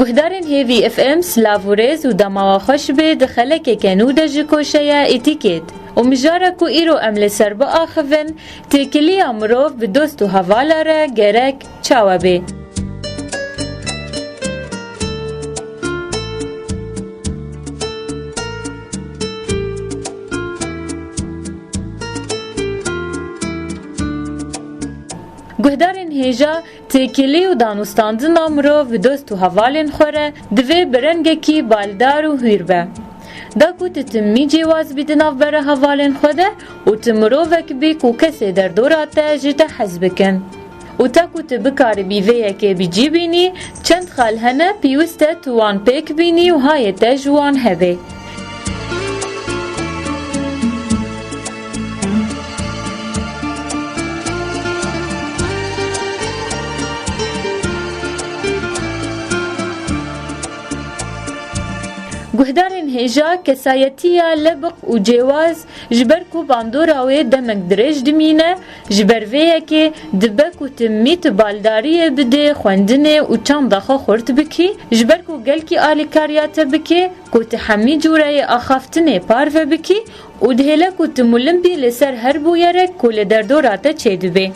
گهدارن هیوی اف ام سلاوریز و دماغ خوش به دخله که کنو دجی کوشیا اتیکت و مجاره کو ایرو امل سر با آخوین تکلی امرو به دوست و حوالاره گرک چاوبه. گهدارن هیجا تکلی و دانستاندن امرو و دوست و حوالن خوره دوی برنگه کی بالدار و هیربه. دا کو تتمی جواز بیدناف بره حوالن خوده و تمرو وک بی کو کسی در دوراته جتا حزب کن. و تا کو تبکار بیوه که بیجی بینی چند خال هنه پیوسته توان پیک بینی و هایته جوان هبه. گهدارن هیجا کسایتیا لبق و جواز جبر کو باندورا و دمک درج دمینه جبر ویه که دبک و تمیت بالداری بده خوندنه و چند دخوا خورت بکی جبر کو گل کی آلی کاریات بکی کو تحمی جوره آخافتنه پارو بکی و دهله کو تمولن بی لسر هر بویره کو لدردوراته چه دوبه.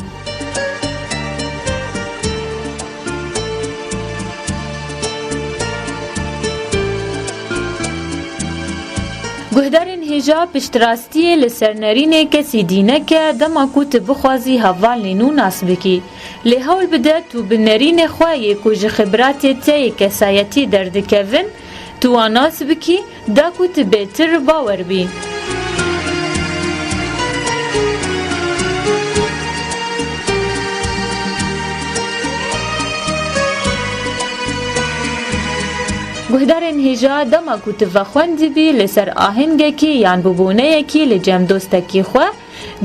گهدارن هیجا پشتراستی لسرنرینه کسی دینه که دما کوت بخوازی حوال نینو ناس بکی. لحول بده تو بنرین خواهی کج خبرات تای کسایتی دردکوین تو آناس بکی دا کوت بهتر باور بی. گهدارن هیجا دما کو تفخوند بی لسر آهنگه کی یان ببونه کی لجم دوستکی خو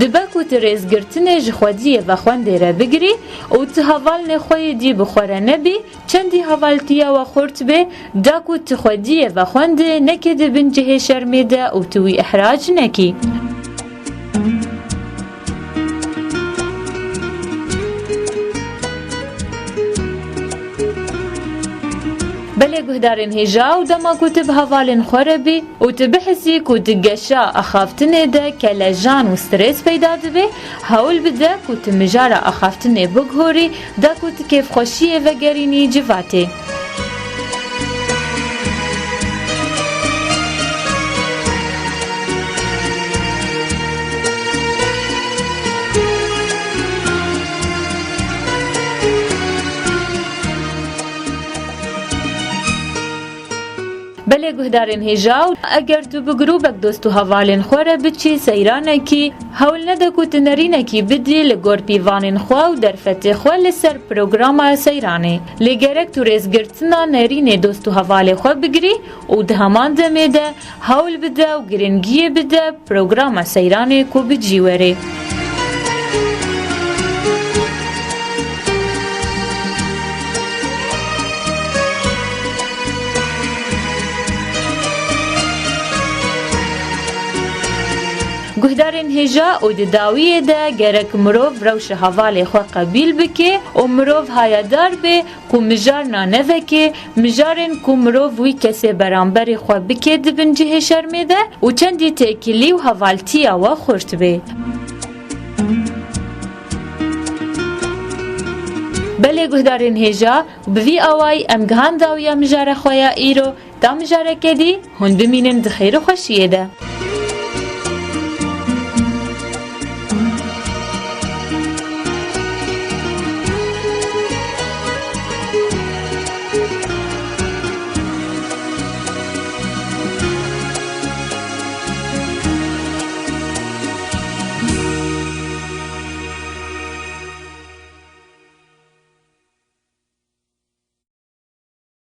دبا کو ترزگرتنه جخودی و خونده را بگری او تحوال نخوی دی بخوره نبی چندی حوالتیا و خورت به دا کو تخودی و خونده نکده بنجه شرمیده او توی احراج نکی. بله گهدارن هیجا و دما کتب حوالن خوره بی و تبحثی کتگشا اخافتنه ده که لجان و سترس پیدا ده حول بده کت مجارا اخافتنه بگهوری ده کت کیف خوشیه و گرینی جواته. بله گهدارن هیجاو اگر تو بگروبک دوستو حوالن خوره بچی سیرانه کی حول نده کت نرینه کی بدی لگور پیوانن خواه و درفت خواه لسر پروگرام سیرانه لگرک تو رزگرتنا نرینه دوستو حوال خواه بگری و ده همان دمه ده حول بده و گرنگیه بده پروگرام سیرانه کو بجیوره. گهدارن هیجا و داویه ده گرک مروف روش حواله خو قبیل بکه و مروف هایدار به کو مجار نانوه که مجارن کو مروف وی کسی برانبر خو بکه دبنجه شرمیده و چندی تکیلی و حوالتی و خورت به. بله گهدارن هیجا بوی آوای امگهان داویا مجار خویا ایرو دا مجاره کدی هون بمینن دخیر خوشیه ده.